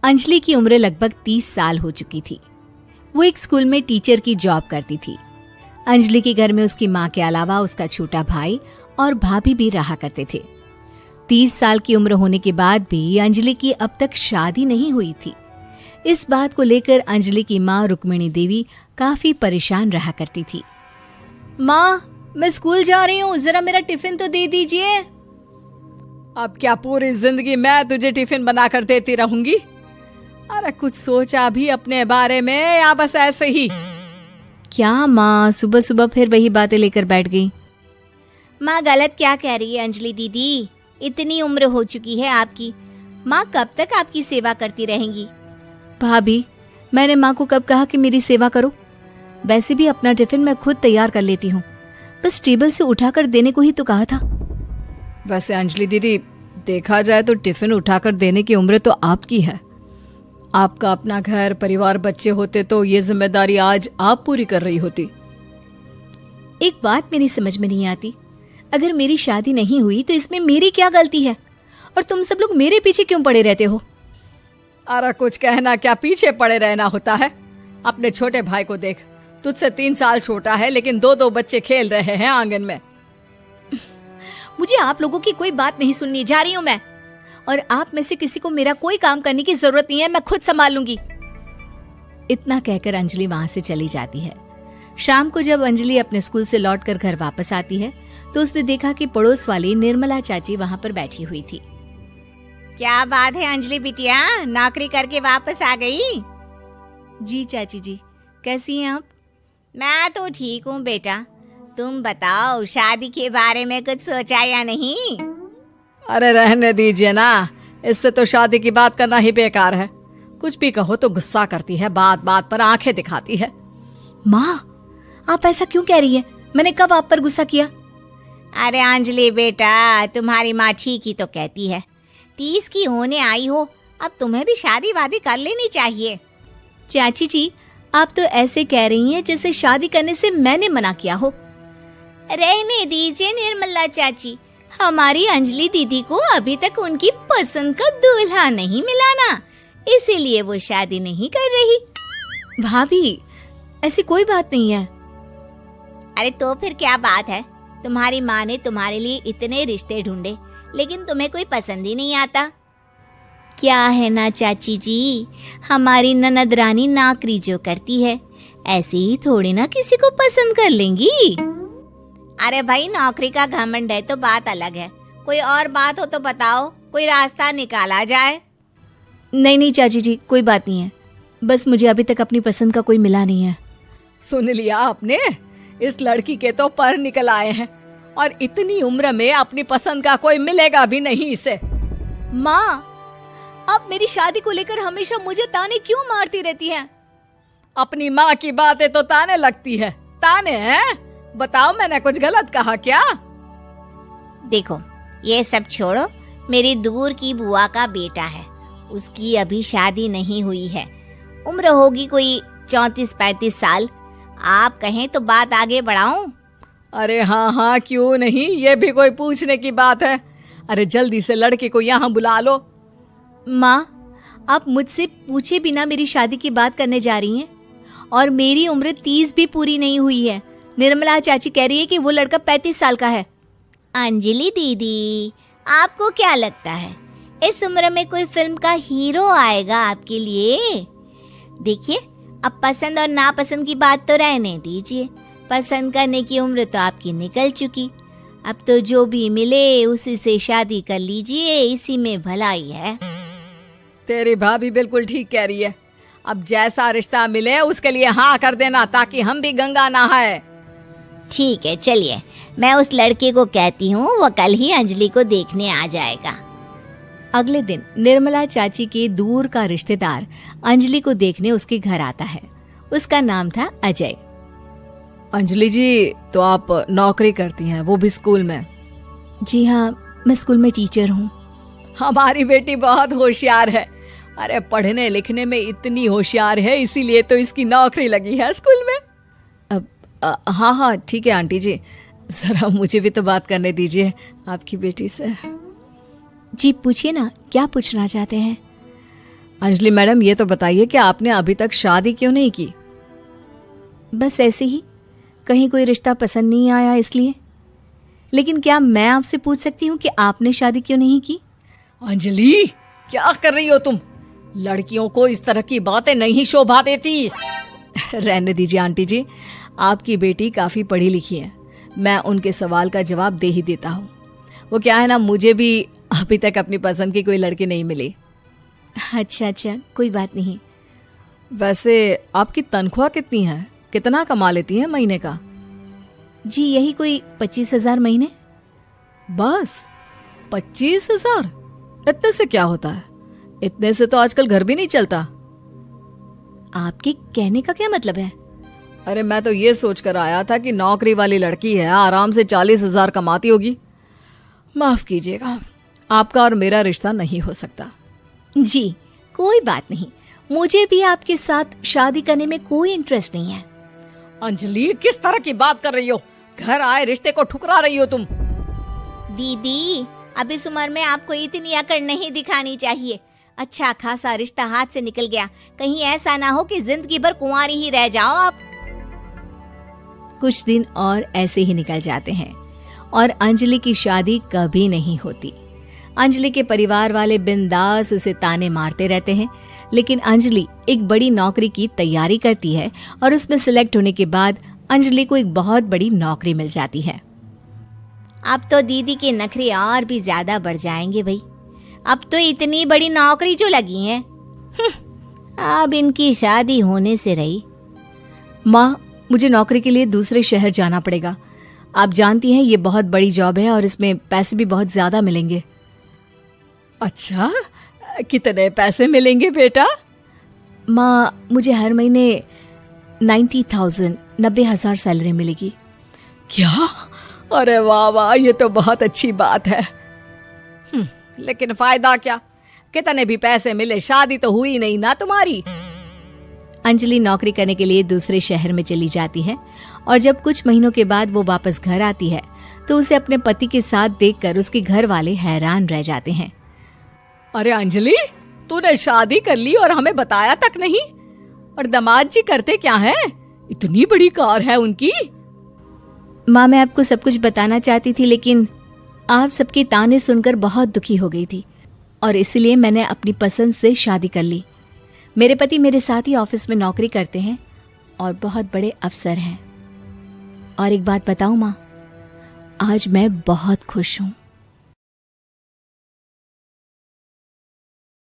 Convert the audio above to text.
अंजलि की उम्र लगभग 30 साल हो चुकी थी। वो एक स्कूल में टीचर की जॉब करती थी। अंजलि के घर में उसकी माँ के अलावा उसका छोटा भाई और भाभी भी रहा करते थे। 30 साल की उम्र होने के बाद भी अंजलि की अब तक शादी नहीं हुई थी। इस बात को लेकर अंजलि की माँ रुक्मिणी देवी काफी परेशान रहा करती थी। माँ, मैं स्कूल जा रही हूँ, जरा मेरा टिफिन तो दे दीजिए। अब क्या पूरी जिंदगी मैं तुझे टिफिन बनाकर देती रहूंगी? अरे कुछ सोचा भी अपने बारे में या बस ऐसे ही? क्या माँ, सुबह सुबह फिर वही बातें लेकर बैठ गई। माँ गलत क्या कह रही है अंजलि दीदी? इतनी उम्र हो चुकी है आपकी, माँ कब तक आपकी सेवा करती रहेंगी? भाभी, मैंने माँ को कब कहा कि मेरी सेवा करो? वैसे भी अपना टिफिन मैं खुद तैयार कर लेती हूँ, बस टेबल से उठाकर देने को ही तो कहा था। वैसे अंजलि दीदी, देखा जाए तो टिफिन उठाकर देने की उम्र तो आपकी है। आपका अपना घर परिवार बच्चे होते तो ये जिम्मेदारी आज आप पूरी कर रही होती। एक बात मेरी समझ में नहीं आती, अगर मेरी शादी नहीं हुई तो इसमें मेरी क्या गलती है और तुम सब लोग मेरे पीछे क्यों पड़े रहते हो? अरे कुछ कहना क्या पीछे पड़े रहना होता है? अपने छोटे भाई को देख, तुझसे 3 साल छोटा है लेकिन 2 बच्चे खेल रहे हैं आंगन में। मुझे आप लोगों की कोई बात नहीं सुननी, जा रही हूँ मैं। और आप में से किसी को मेरा कोई काम करने की जरूरत नहीं है, मैं खुद संभाल लूंगी। इतना कहकर अंजलि वहां से चली जाती है। शाम को जब अंजलि अपने स्कूल से लौटकर घर वापस आती है तो उसने देखा कि पड़ोस वाली निर्मला चाची वहां पर बैठी हुई थी। क्या बात है अंजलि बिटिया, नौकरी करके वापस आ गई? जी चाची जी, कैसी हैं आप? मैं तो ठीक हूँ बेटा, तुम बताओ शादी के बारे में कुछ सोचा या नहीं? अरे रहने दीजिए ना, इससे तो शादी की बात करना ही बेकार है। कुछ भी कहो तो गुस्सा करती है, बात बात पर आंखें दिखाती है। माँ, आप ऐसा क्यों कह रही है? मैंने कब आप पर गुस्सा किया? अरे अंजलि बेटा, तुम्हारी माँ ठीक ही तो कहती है। 30 की होने आई हो, अब तुम्हें भी शादी वादी कर लेनी चाहिए। चाची जी, आप तो ऐसे कह रही हैं जैसे शादी करने से मैंने मना किया हो। रहने दीजिए निर्मला चाची, हमारी अंजलि दीदी को अभी तक उनकी पसंद का दूल्हा नहीं मिला ना, इसीलिए वो शादी नहीं कर रही। भाभी, ऐसी कोई बात नहीं है। अरे तो फिर क्या बात है? तुम्हारी माँ ने तुम्हारे लिए इतने रिश्ते ढूंढे लेकिन तुम्हें कोई पसंद ही नहीं आता। क्या है ना चाची जी, हमारी ननद रानी नौकरी जो करती है ऐसे ही थोड़ी ना किसी को पसंद कर लेंगी। अरे भाई, नौकरी का घमंड है तो बात अलग है, कोई और बात हो तो बताओ, कोई रास्ता निकाला जाए। नहीं नहीं चाची जी, कोई बात नहीं है, बस मुझे अभी तक अपनी पसंद का कोई मिला नहीं है। सुन लिया आपने, इस लड़की के तो पर निकल आए हैं और इतनी उम्र में अपनी पसंद का कोई मिलेगा भी नहीं इसे। माँ, आप मेरी शादी को लेकर हमेशा मुझे ताने क्यों मारती रहती हैं? अपनी माँ की बातें तो ताने लगती है। ताने हैं? बताओ, मैंने कुछ गलत कहा क्या? देखो, ये सब छोड़ो, मेरी दूर की बुआ का बेटा है, उसकी अभी शादी नहीं हुई है, उम्र होगी कोई 34-35 साल। आप कहें तो बात आगे बढ़ाऊं? अरे हाँ हाँ, क्यों नहीं, ये भी कोई पूछने की बात है। अरे जल्दी से लड़के को यहाँ बुला लो। माँ, आप मुझसे पूछे बिना मेरी शादी की बात करने जा रही हैं और मेरी उम्र 30 भी पूरी नहीं हुई है। निर्मला चाची कह रही है कि वो लड़का 35 साल का है। अंजलि दीदी, आपको क्या लगता है इस उम्र में कोई फिल्म का हीरो आएगा आपके लिए? देखिए, अब पसंद और नापसंद की बात तो रहने दीजिए, पसंद करने की उम्र तो आपकी निकल चुकी। अब तो जो भी मिले उसी से शादी कर लीजिए, इसी में भलाई है। तेरी भाभी बिल्कुल ठीक कह रही है। अब जैसा रिश्ता मिले उसके लिए हाँ कर देना, ताकि हम भी गंगा नहाए। ठीक है, चलिए मैं उस लड़के को कहती हूँ, वो कल ही अंजलि को देखने आ जाएगा। अगले दिन निर्मला चाची के दूर का रिश्तेदार अंजलि को देखने उसके घर आता है। उसका नाम था अजय। अंजलि जी, तो आप नौकरी करती हैं, वो भी स्कूल में? जी हाँ, मैं स्कूल में टीचर हूँ। हमारी बेटी बहुत होशियार है। अरे पढ़ने लिखने में इतनी होशियार है, इसीलिए तो इसकी नौकरी लगी है स्कूल में। हाँ हाँ ठीक है आंटी जी, जरा मुझे भी तो बात करने दीजिए आपकी बेटी से। जी पूछिए ना, क्या पूछना चाहते हैं? अंजलि मैडम, ये तो बताइए कि आपने अभी तक शादी क्यों नहीं की? बस ऐसे ही, कहीं कोई रिश्ता पसंद नहीं आया इसलिए। लेकिन क्या मैं आपसे पूछ सकती हूँ कि आपने शादी क्यों नहीं की? अंजलि, क्या कर रही हो तुम? लड़कियों को इस तरह की बातें नहीं शोभा देती। रहने दीजिए आंटी जी, आपकी बेटी काफी पढ़ी लिखी है, मैं उनके सवाल का जवाब दे ही देता हूँ। वो क्या है ना, मुझे भी अभी तक अपनी पसंद की कोई लड़की नहीं मिली। अच्छा अच्छा, कोई बात नहीं। वैसे आपकी तनख्वाह कितनी है? कितना कमा लेती हैं महीने का? जी यही कोई 25,000 महीने। बस 25,000? इतने से क्या होता है? इतने से तो आजकल घर भी नहीं चलता। आपके कहने का क्या मतलब है? अरे मैं तो ये सोच कर आया था कि नौकरी वाली लड़की है, आराम से 40,000 कमाती होगी। माफ कीजिएगा, आपका और मेरा रिश्ता नहीं हो सकता। जी कोई बात नहीं, मुझे भी आपके साथ शादी करने में कोई इंटरेस्ट नहीं है। अंजलि, किस तरह की बात कर रही हो? घर आए रिश्ते को ठुकरा रही हो तुम। दीदी, अब इस उम्र में आपको इतनी अकड़ नहीं दिखानी चाहिए। अच्छा खासा रिश्ता हाथ से निकल गया, कहीं ऐसा ना हो कि जिंदगी भर कुंवारी ही रह जाओ आप। कुछ दिन और ऐसे ही निकल जाते हैं और अंजलि की शादी कभी नहीं होती। अंजलि के परिवार वाले बिंदास उसे ताने मारते रहते हैं, लेकिन अंजलि एक बड़ी नौकरी की तैयारी करती है और उसमें सिलेक्ट होने के बाद अंजलि को एक बहुत बड़ी नौकरी मिल जाती है। अब तो दीदी के नखरे और भी ज्यादा बढ़ जाएंगे भाई। अब तो इतनी बड़ी नौकरी जो लगी है, अब इनकी शादी होने से रही। माँ, मुझे नौकरी के लिए दूसरे शहर जाना पड़ेगा। आप जानती हैं ये बहुत बड़ी जॉब है और इसमें पैसे भी बहुत ज्यादा मिलेंगे। अच्छा, कितने पैसे मिलेंगे बेटा? माँ, मुझे हर महीने 90,000 सैलरी मिलेगी। क्या? अरे वाह वाह, ये तो बहुत अच्छी बात है। लेकिन फायदा क्या? कितने भी पैसे मिले, शादी तो हुई नहीं ना तुम्हारी। अंजलि नौकरी करने के लिए दूसरे शहर में चली जाती है और जब कुछ महीनों के बाद वो वापस घर आती है तो उसे अपने पति के साथ देखकर उसके घर वाले हैरान रह जाते हैं। अरे अंजलि, तूने शादी कर ली और हमें बताया तक नहीं। और दामाद जी करते क्या हैं? इतनी बड़ी कार है उनकी। माँ, मैं आपको सब कुछ बताना चाहती थी, लेकिन आप सबके ताने सुनकर बहुत दुखी हो गई थी और इसलिए मैंने अपनी पसंद से शादी कर ली। मेरे पति मेरे साथ ही ऑफिस में नौकरी करते हैं और बहुत बड़े अफसर हैं। और एक बात बताऊं माँ, आज मैं बहुत खुश हूँ।